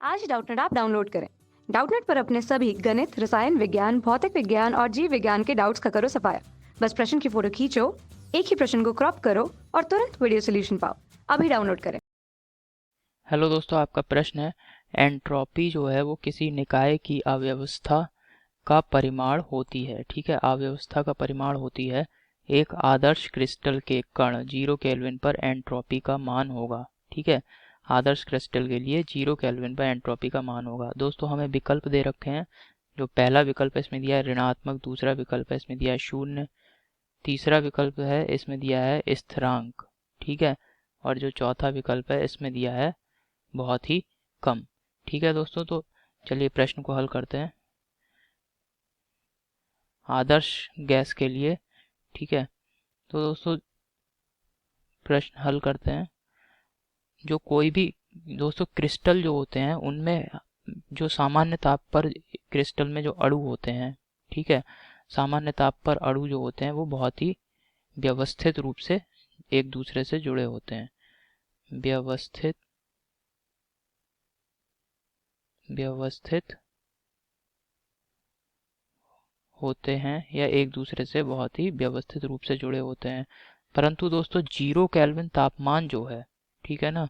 आज Doubtnut app download करें। Doubtnut पर अपने सभी गणित, रसायन विज्ञान, भौतिक विज्ञान और जीव विज्ञान के डाउट्स का करो सफाया। बस प्रश्न की फोटो खींचो, एक ही प्रश्न को क्रॉप करो और तुरंत वीडियो सोल्यूशन पाओ। अभी डाउनलोड करें। हेलो दोस्तों, आपका प्रश्न है एंट्रोपी जो है वो किसी निकाय की अव्यवस्था का परिमाण होती है। ठीक है, अव्यवस्था का परिमाण होती है। एक आदर्श क्रिस्टल के कण 0 केल्विन पर एंट्रोपी का मान होगा। ठीक है, आदर्श क्रिस्टल के लिए 0 केल्विन पर एंट्रोपी का मान होगा। दोस्तों हमें विकल्प दे रखे हैं। जो पहला विकल्प है इसमें दिया है ऋणात्मक, दूसरा विकल्प है इसमें दिया है 0, तीसरा विकल्प है इसमें दिया है स्थिरांक। ठीक है, और जो चौथा विकल्प है इसमें दिया है बहुत ही कम। ठीक है दोस्तों, तो चलिए प्रश्न को हल करते हैं आदर्श गैस के लिए। ठीक है, तो दोस्तों प्रश्न हल करते हैं। जो कोई भी दोस्तों क्रिस्टल जो होते हैं उनमें जो सामान्य ताप पर क्रिस्टल में जो अणु होते हैं, ठीक है, सामान्य ताप पर अणु जो होते हैं वो बहुत ही व्यवस्थित रूप से एक दूसरे से जुड़े होते हैं। व्यवस्थित होते हैं या एक दूसरे से बहुत ही व्यवस्थित रूप से जुड़े होते हैं। परंतु दोस्तों 0 केल्विन तापमान जो है, ठीक है ना,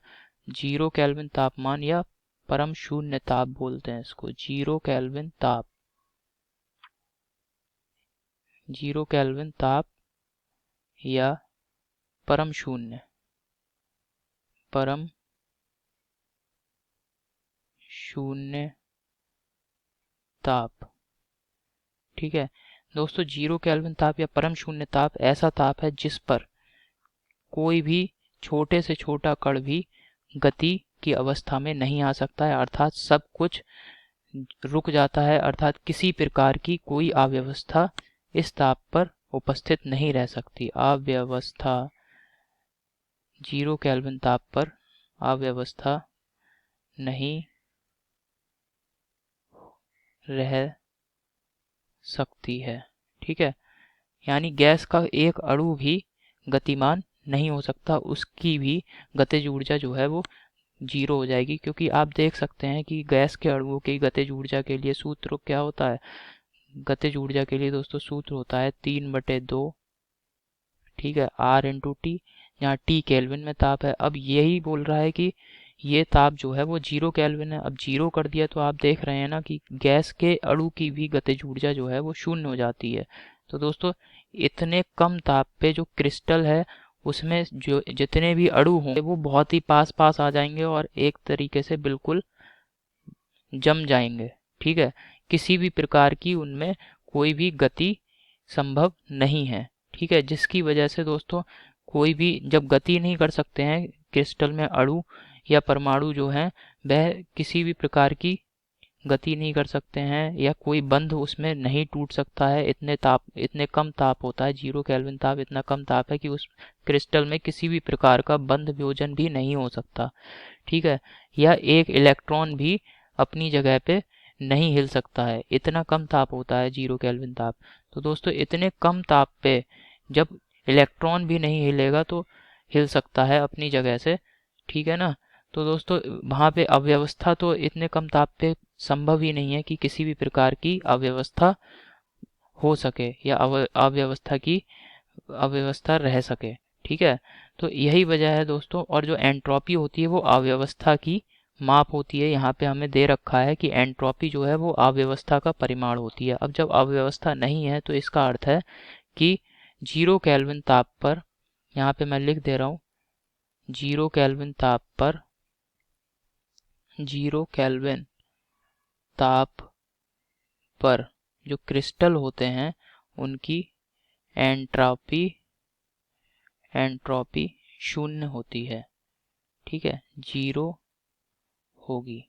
0 केल्विन तापमान या परम शून्य ताप बोलते हैं इसको। 0 केल्विन ताप, 0 केल्विन ताप या परम शून्य ताप। ठीक है दोस्तों, 0 केल्विन ताप या परम शून्य ताप ऐसा ताप है जिस पर कोई भी छोटे से छोटा कण भी गति की अवस्था में नहीं आ सकता है, अर्थात सब कुछ रुक जाता है, अर्थात किसी प्रकार की कोई अव्यवस्था इस ताप पर उपस्थित नहीं रह सकती। अव्यवस्था 0 केल्विन ताप पर अव्यवस्था नहीं रह सकती है। ठीक है, यानी गैस का एक अणु भी गतिमान नहीं हो सकता, उसकी भी गतिज ऊर्जा जो है वो 0 हो जाएगी। क्योंकि आप देख सकते हैं कि गैस के अणुओं की गतिज ऊर्जा के लिए सूत्र क्या होता है। गतिज ऊर्जा के लिए दोस्तों सूत्र होता है 3/2, ठीक है, R×T, यहाँ T केल्विन में ताप है। अब यही बोल रहा है कि ये ताप जो है वो 0 केल्विन है। अब 0 कर दिया तो आप देख रहे हैं ना कि गैस के अणु की भी गतिज ऊर्जा जो है वो 0 हो जाती है। तो दोस्तों इतने कम ताप पे जो क्रिस्टल है उसमें जो जितने भी अणु होंगे वो बहुत ही पास पास आ जाएंगे और एक तरीके से बिल्कुल जम जाएंगे। ठीक है, किसी भी प्रकार की उनमें कोई भी गति संभव नहीं है। ठीक है, जिसकी वजह से दोस्तों कोई भी जब गति नहीं कर सकते हैं क्रिस्टल में अणु या परमाणु जो हैं वह किसी भी प्रकार की गति नहीं कर सकते हैं या कोई बंध उसमें नहीं टूट सकता है। इतने कम ताप होता है, 0 केल्विन ताप इतना कम ताप है कि उस क्रिस्टल में किसी भी प्रकार का बंध वियोजन भी नहीं हो सकता। ठीक है, या एक इलेक्ट्रॉन भी अपनी जगह पे नहीं हिल सकता है, इतना कम ताप होता है 0 केल्विन ताप। तो दोस्तों इतने कम ताप पे जब इलेक्ट्रॉन भी नहीं हिलेगा तो हिल सकता है अपनी जगह से। ठीक है ना, तो दोस्तों वहाँ पे अव्यवस्था तो इतने कम ताप पे संभव ही नहीं है कि किसी भी प्रकार की अव्यवस्था हो सके या अव्यवस्था रह सके। ठीक है, तो यही वजह है दोस्तों। और जो एंट्रोपी होती है वो अव्यवस्था की माप होती है। यहाँ पे हमें दे रखा है कि एंट्रोपी जो है वो अव्यवस्था का परिमाण होती है। अब जब अव्यवस्था नहीं है तो इसका अर्थ है कि 0 केल्विन ताप पर, यहाँ पे मैं लिख दे रहा हूँ, 0 केल्विन ताप पर 0 केल्विन ताप पर जो क्रिस्टल होते हैं उनकी एंट्रोपी 0 होती है। ठीक है, 0 होगी।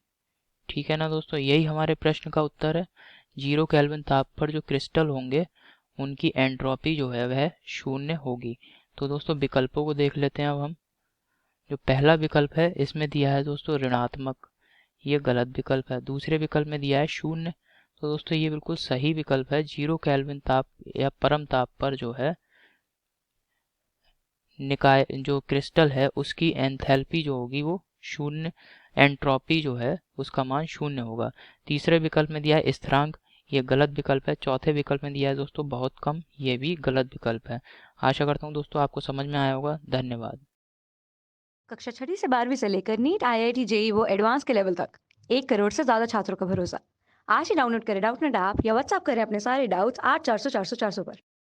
ठीक है ना दोस्तों, यही हमारे प्रश्न का उत्तर है। 0 केल्विन ताप पर जो क्रिस्टल होंगे उनकी एंट्रोपी जो है वह 0 होगी। तो दोस्तों विकल्पों को देख लेते हैं अब हम। जो पहला विकल्प है इसमें दिया है दोस्तों ऋणात्मक, ये गलत विकल्प है। दूसरे विकल्प में दिया है 0, तो दोस्तों ये बिल्कुल सही विकल्प है। 0 केल्विन ताप या परम ताप पर जो है निकाय जो क्रिस्टल है उसकी एंथैल्पी जो होगी वो 0 एंट्रोपी जो है उसका मान 0 होगा। तीसरे विकल्प में दिया है स्थिरांक, ये गलत विकल्प है। चौथे विकल्प में दिया है दोस्तों बहुत कम, ये भी गलत विकल्प है। आशा करता हूँ दोस्तों आपको समझ में आया होगा। धन्यवाद। कक्षा 6वीं से 12वीं से लेकर नीट, IIT, जेई वो एडवांस के लेवल तक 1 करोड़ से ज़्यादा छात्रों का भरोसा। आज ही डाउनलोड करें डाउटनेट ऐप या व्हाट्सएप करें अपने सारे डाउट्स 8400 400 400 पर।